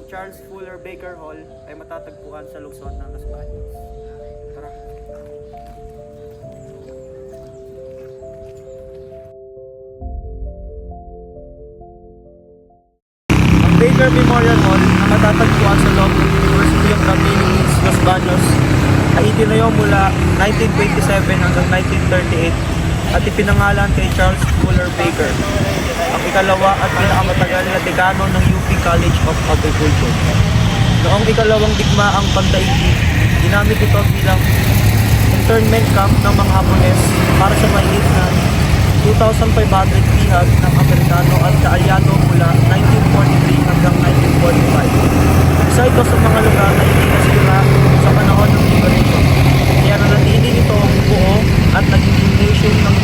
Charles Fuller Baker Hall ay matatagpuan sa lungsod ng Los Baños. Tara! Ang Baker Memorial Hall na matatagpuan sa loob ng University of the Philippines, Los Baños ay itinayo mula 1927 hanggang 1938 at ipinangalan kay Charles Fuller Baker, ang ikalawa at pinakamatagal na dekano ng UP College of Agriculture. Noong ikalawang digmaang pandaigdig, ginamit ito bilang internment camp ng mga Hapones para sa mahigit na 2,500 bihag ng Amerikano at kaalyado mula 1943 hanggang 1945. Isa ito sa mga lugar na hindi nasira sa panahon ng liberation. Kaya nanatili ito buo at naging gymnasium ng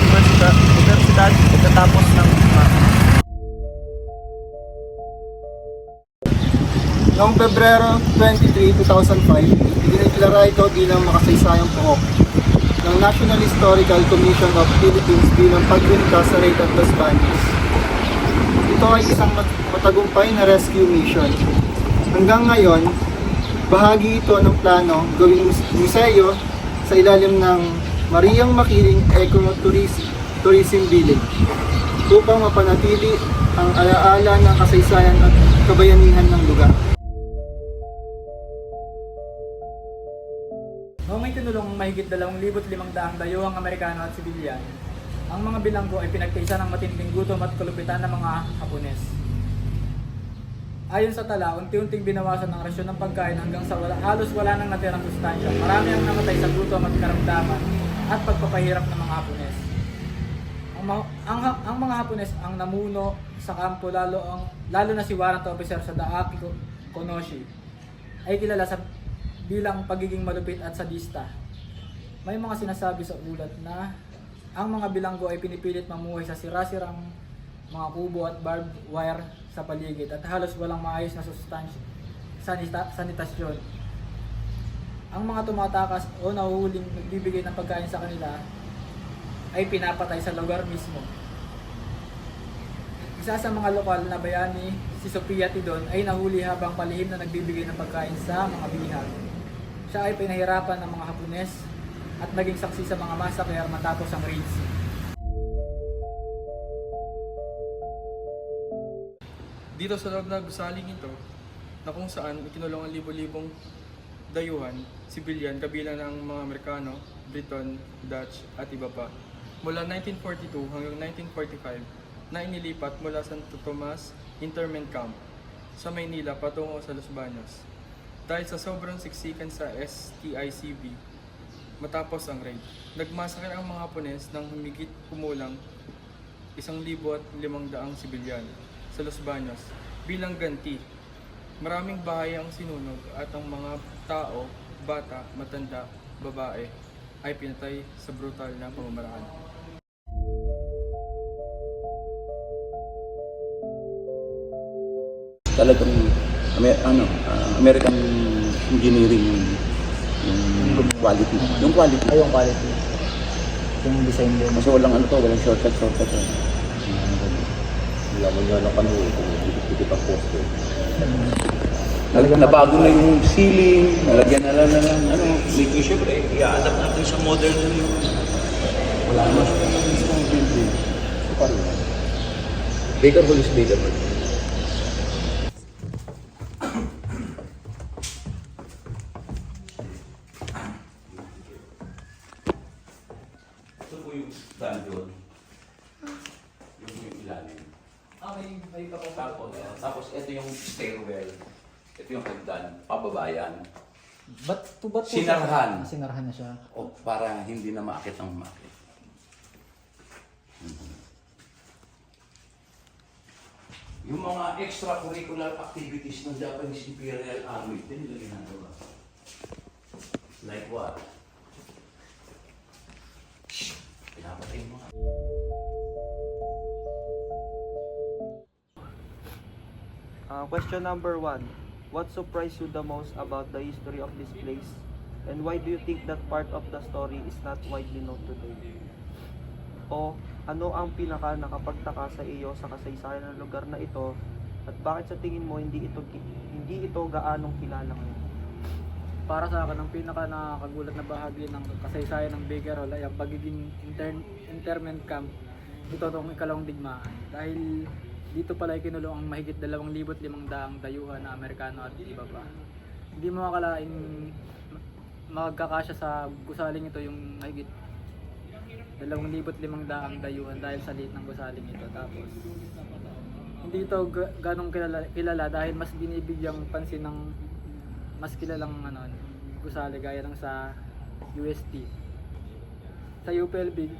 universidad pagkatapos ng digma. Noong Pebrero 23, 2005, idineklara ito bilang makasaysayang pook ng National Historical Commission of Philippines bilang paglilikas sa Leyte at Los Baños. Ito ay isang matagumpay na rescue mission. Hanggang ngayon, bahagi ito ng plano gawing museo sa ilalim ng Mariang Makiling Eco-Tourism Village upang mapanatili ang alaala ng kasaysayan at kabayanihan ng lugar. Noong may tinulong mahigit 2,500 dayuhang Amerikano at sibilyan, ang mga bilanggo ay pinagkaisa ng matinding gutom at kalupitan ng mga Hapones. Ayon sa tala, unti-unting binawasan ng rasyon ng pagkain hanggang sa halos wala nang natirang sustansya. Marami ang namatay sa gutom at karamdaman at pagpapahirap ng mga Hapones. Ang mga Hapones ang namuno sa kampo, lalo na si warrant officer sa Daaki Konoshi ay kilala sa bilang pagiging malupit at sadista. May mga sinasabi sa ulat na ang mga bilanggo ay pinipilit mamuhay sa sira-sirang mga kubo at barbed wire sa paligid at halos walang maayos na sanitasyon. Ang mga tumatakas o nahuhuling nagbibigay ng pagkain sa kanila ay pinapatay sa lugar mismo. Isa sa mga lokal na bayani, si Sofia Tidon, ay nahuli habang palihim na nagbibigay ng pagkain sa mga bihag. Siya ay pinahirapan ng mga Hapones at naging saksi sa mga massacre matapos ang raids. Dito sa loob na gusaling ito, na kung saan ikinulong ang libo-libong dayuhan, sibilyan, kabilang ng mga Amerikano, Briton, Dutch at iba pa. Mula 1942 hanggang 1945 na inilipat mula Santo Tomas Internment Camp sa Maynila patungo sa Los Baños. Dahil sa sobrang siksikan sa STICB, matapos ang raid, nagmasakir ang mga Hapones ng humigit kumulang 1,500 sibilyan sa Los Baños bilang ganti. Maraming bahay ang sinunog at ang mga tao, bata, matanda, babae ay pinatay sa brutal na pamamaraan. Talagang American engineering yung quality. Yung quality. Ay, yung quality. Yung design din. Kasi walang walang shortcut. Wala mo nyo lang panuwi kung dikit ang poste. Nabago na yung ceiling, nalagyan na lang making syempre, i-adapt natin sa modern na yung wala naman siya mismong building. So, parang Baker Hall is Baker Hall. ito po yung dungeon. Yung ilalim. May Tapos ito yung stairwell. Ito yung hagdan, pababayan. Ba't po Sinarhan. Sinarhan na siya. O para hindi na maakit ang maakit. Yung mga extracurricular activities ng Japanese Imperial Army, din nila ginagawa. Like what? Pinapatay yung mga... Question number 1. What surprised you the most about the history of this place? And why do you think that part of the story is not widely known today? O ano ang pinaka nakapagtaka sa iyo sa kasaysayan ng lugar na ito At bakit sa tingin mo hindi ito gaanong kilala ngayon? Para sa akin, ang pinaka nakakagulat na bahagi ng kasaysayan ng Baker Hall ay ang pagiging internment camp ito tong ikalawang digmaan. Dahil dito pala ikinulong ang mahigit 2,500 dayuhan na Amerikano at iba pa. Hindi mo akalain magkakasya sa gusaling ito yung mahigit 2,500 dayuhan dahil sa liit ng gusaling ito. Tapos hindi ito ganong kilala dahil mas binibigyang pansin ng mas kilalang gusali gaya ng sa UST. Sa UPLB,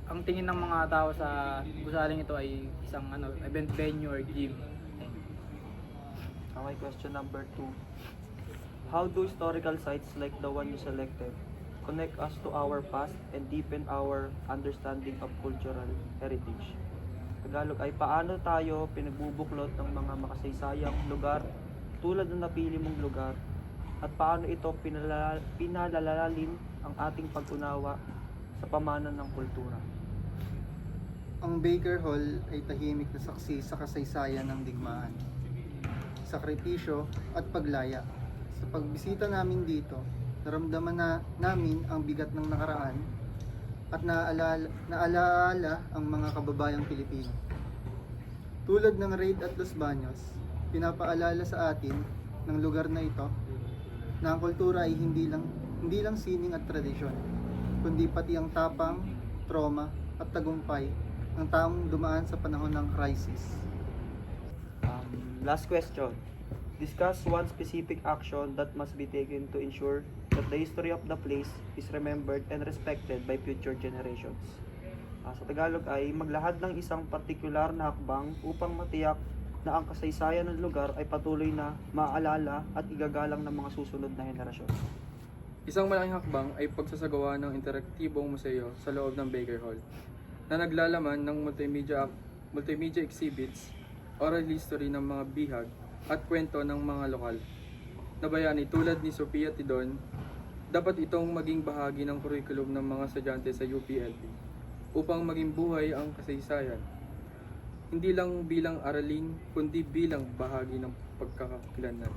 ang tingin ng mga tao sa gusaling ito ay isang event venue or gym. Okay, question number 2. How do historical sites like the one you selected connect us to our past and deepen our understanding of cultural heritage? Tagalog ay paano tayo pinagbubuklod ng mga makasaysayang lugar tulad ng napili mong lugar at paano ito pinalalalim ang ating pag-unawa sa pamanan ng kultura? Ang Baker Hall ay tahimik na saksi sa kasaysayan ng digmaan, sakripisyo at paglaya. Sa pagbisita namin dito, naramdaman namin ang bigat ng nakaraan at naalaala ang mga kababayang Pilipino. Tulad ng raid at Los Baños, pinapaalala sa atin ng lugar na ito na ang kultura ay hindi lang sining at tradisyon, kundi pati ang tapang, trauma at tagumpay ng taong dumaan sa panahon ng crisis. Last question. Discuss one specific action that must be taken to ensure that the history of the place is remembered and respected by future generations. Sa Tagalog ay maglahad ng isang partikular na hakbang upang matiyak na ang kasaysayan ng lugar ay patuloy na maaalala at igagalang ng mga susunod na henerasyon. Isang malaking hakbang ay pagsasagawa ng interaktibong museo sa loob ng Baker Hall na naglalaman ng multimedia exhibits, oral history ng mga bihag at kwento ng mga lokal na bayani tulad ni Sofia Tidon. Dapat itong maging bahagi ng curriculum ng mga estudyante sa UPLB upang maging buhay ang kasaysayan, hindi lang bilang aralin kundi bilang bahagi ng pagkakakilanlan.